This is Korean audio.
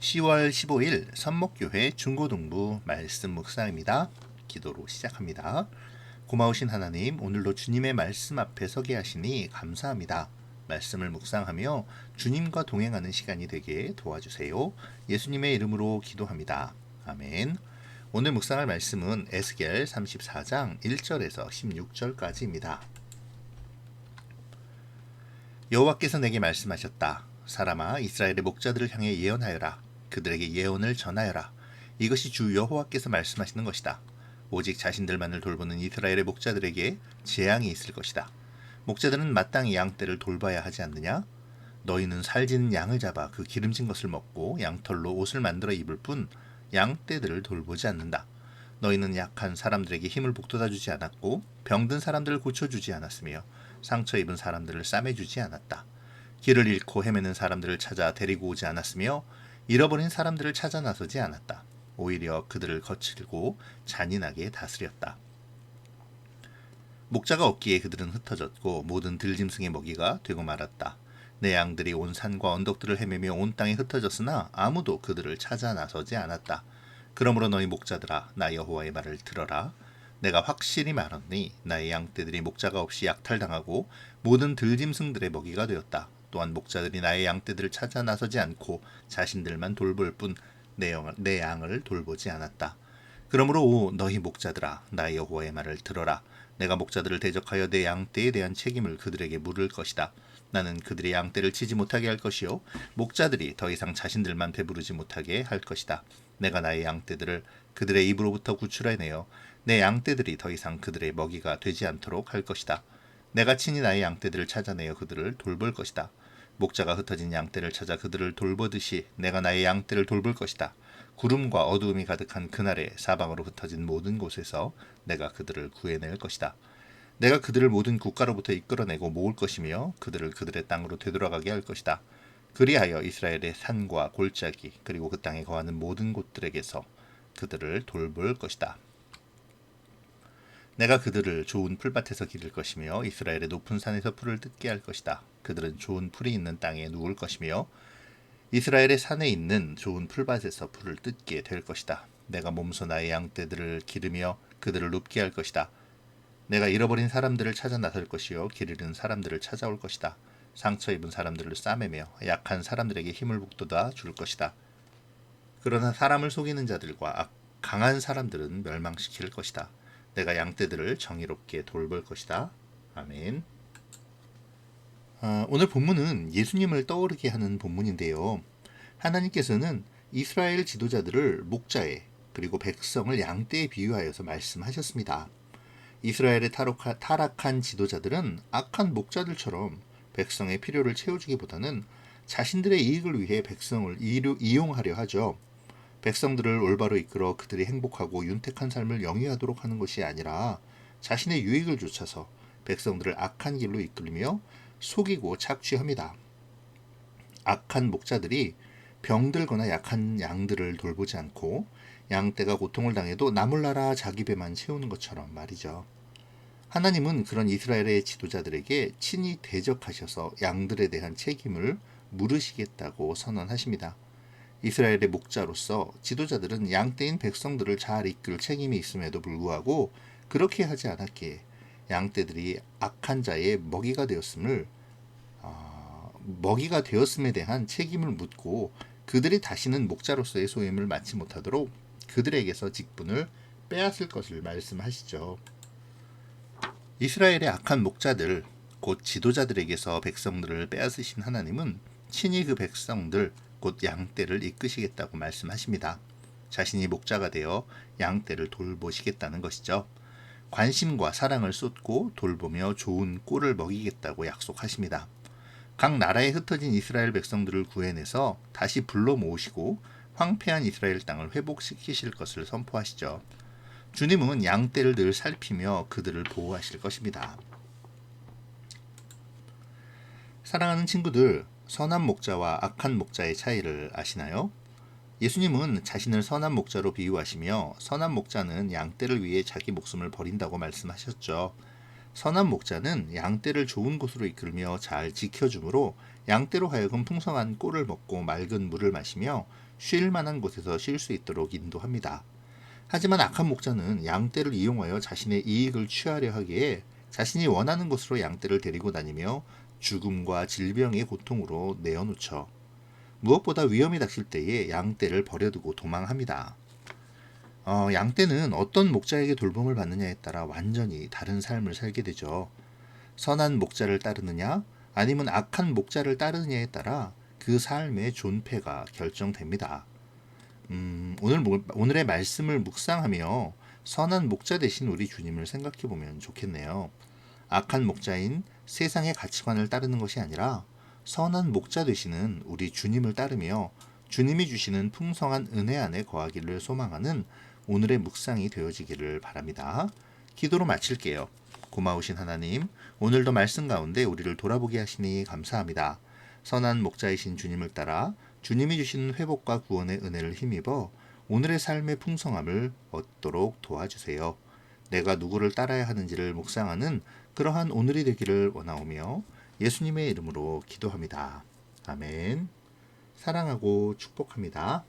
10월 15일 선목교회 중고등부 말씀 묵상입니다. 기도로 시작합니다. 고마우신 하나님, 오늘도 주님의 말씀 앞에 서게 하시니 감사합니다. 말씀을 묵상하며 주님과 동행하는 시간이 되게 도와주세요. 예수님의 이름으로 기도합니다. 아멘. 오늘 묵상할 말씀은 에스겔 34장 1절에서 16절까지입니다. 여호와께서 내게 말씀하셨다. 사람아, 이스라엘의 목자들을 향해 예언하여라. 그들에게 예언을 전하여라. 이것이 주 여호와께서 말씀하시는 것이다. 오직 자신들만을 돌보는 이스라엘의 목자들에게 재앙이 있을 것이다. 목자들은 마땅히 양떼를 돌봐야 하지 않느냐? 너희는 살지는 양을 잡아 그 기름진 것을 먹고 양털로 옷을 만들어 입을 뿐 양떼들을 돌보지 않는다. 너희는 약한 사람들에게 힘을 북돋아 주지 않았고 병든 사람들을 고쳐주지 않았으며 상처 입은 사람들을 싸매주지 않았다. 길을 잃고 헤매는 사람들을 찾아 데리고 오지 않았으며 잃어버린 사람들을 찾아 나서지 않았다. 오히려 그들을 거칠고 잔인하게 다스렸다. 목자가 없기에 그들은 흩어졌고 모든 들짐승의 먹이가 되고 말았다. 내 양들이 온 산과 언덕들을 헤매며 온 땅에 흩어졌으나 아무도 그들을 찾아 나서지 않았다. 그러므로 너희 목자들아, 나 여호와의 말을 들어라. 내가 확실히 말하노니 나의 양떼들이 목자가 없이 약탈당하고 모든 들짐승들의 먹이가 되었다. 또한 목자들이 나의 양떼들을 찾아 나서지 않고 자신들만 돌볼 뿐 내 양을 돌보지 않았다. 그러므로 너희 목자들아, 나의 여호와의 말을 들어라. 내가 목자들을 대적하여 내 양떼에 대한 책임을 그들에게 물을 것이다. 나는 그들의 양떼를 치지 못하게 할 것이요 목자들이 더 이상 자신들만 배부르지 못하게 할 것이다. 내가 나의 양떼들을 그들의 입으로부터 구출해내어 내 양떼들이 더 이상 그들의 먹이가 되지 않도록 할 것이다. 내가 친히 나의 양떼들을 찾아내어 그들을 돌볼 것이다. 목자가 흩어진 양떼를 찾아 그들을 돌보듯이 내가 나의 양떼를 돌볼 것이다. 구름과 어두움이 가득한 그날에 사방으로 흩어진 모든 곳에서 내가 그들을 구해낼 것이다. 내가 그들을 모든 국가로부터 이끌어내고 모을 것이며 그들을 그들의 땅으로 되돌아가게 할 것이다. 그리하여 이스라엘의 산과 골짜기 그리고 그 땅에 거하는 모든 곳들에게서 그들을 돌볼 것이다. 내가 그들을 좋은 풀밭에서 기를 것이며 이스라엘의 높은 산에서 풀을 뜯게 할 것이다. 그들은 좋은 풀이 있는 땅에 누울 것이며 이스라엘의 산에 있는 좋은 풀밭에서 풀을 뜯게 될 것이다. 내가 몸소 나의 양떼들을 기르며 그들을 눕게 할 것이다. 내가 잃어버린 사람들을 찾아 나설 것이요 길 잃은 사람들을 찾아올 것이다. 상처 입은 사람들을 싸매며 약한 사람들에게 힘을 북돋아 줄 것이다. 그러나 사람을 속이는 자들과 강한 사람들은 멸망시킬 것이다. 내가 양떼들을 정의롭게 돌볼 것이다. 아멘. 오늘 본문은 예수님을 떠오르게 하는 본문인데요. 하나님께서는 이스라엘 지도자들을 목자에 그리고 백성을 양떼에 비유하여서 말씀하셨습니다. 이스라엘의 타락한 지도자들은 악한 목자들처럼 백성의 필요를 채워주기보다는 자신들의 이익을 위해 백성을 이용하려 하죠. 백성들을 올바로 이끌어 그들이 행복하고 윤택한 삶을 영위하도록 하는 것이 아니라 자신의 유익을 좇아서 백성들을 악한 길로 이끌며 속이고 착취합니다. 악한 목자들이 병들거나 약한 양들을 돌보지 않고 양떼가 고통을 당해도 나몰라라 자기 배만 채우는 것처럼 말이죠. 하나님은 그런 이스라엘의 지도자들에게 친히 대적하셔서 양들에 대한 책임을 물으시겠다고 선언하십니다. 이스라엘의 목자로서 지도자들은 양떼인 백성들을 잘 이끌 책임이 있음에도 불구하고 그렇게 하지 않았기에 양떼들이 악한 자의 먹이가 되었음에 대한 책임을 묻고 그들이 다시는 목자로서의 소임을 맡지 못하도록 그들에게서 직분을 빼앗을 것을 말씀하시죠. 이스라엘의 악한 목자들, 곧 지도자들에게서 백성들을 빼앗으신 하나님은 친히 그 백성들, 곧 양떼를 이끄시겠다고 말씀하십니다. 자신이 목자가 되어 양떼를 돌보시겠다는 것이죠. 관심과 사랑을 쏟고 돌보며 좋은 꼴을 먹이겠다고 약속하십니다. 각 나라에 흩어진 이스라엘 백성들을 구해내서 다시 불러 모으시고 황폐한 이스라엘 땅을 회복시키실 것을 선포하시죠. 주님은 양떼를 늘 살피며 그들을 보호하실 것입니다. 사랑하는 친구들, 선한 목자와 악한 목자의 차이를 아시나요? 예수님은 자신을 선한 목자로 비유하시며 선한 목자는 양떼를 위해 자기 목숨을 버린다고 말씀하셨죠. 선한 목자는 양떼를 좋은 곳으로 이끌며 잘 지켜주므로 양떼로 하여금 풍성한 꼴을 먹고 맑은 물을 마시며 쉴 만한 곳에서 쉴 수 있도록 인도합니다. 하지만 악한 목자는 양떼를 이용하여 자신의 이익을 취하려 하기에 자신이 원하는 곳으로 양떼를 데리고 다니며 죽음과 질병의 고통으로 내어놓죠. 무엇보다 위험이 닥칠 때에 양떼를 버려두고 도망합니다. 양떼는 어떤 목자에게 돌봄을 받느냐에 따라 완전히 다른 삶을 살게 되죠. 선한 목자를 따르느냐 아니면 악한 목자를 따르느냐에 따라 그 삶의 존폐가 결정됩니다. 오늘의 말씀을 묵상하며 선한 목자 되신 우리 주님을 생각해 보면 좋겠네요. 악한 목자인 세상의 가치관을 따르는 것이 아니라 선한 목자 되시는 우리 주님을 따르며 주님이 주시는 풍성한 은혜 안에 거하기를 소망하는 오늘의 묵상이 되어지기를 바랍니다. 기도로 마칠게요. 고마우신 하나님, 오늘도 말씀 가운데 우리를 돌아보게 하시니 감사합니다. 선한 목자이신 주님을 따라 주님이 주시는 회복과 구원의 은혜를 힘입어 오늘의 삶의 풍성함을 얻도록 도와주세요. 내가 누구를 따라야 하는지를 묵상하는 그러한 오늘이 되기를 원하오며 예수님의 이름으로 기도합니다. 아멘. 사랑하고 축복합니다.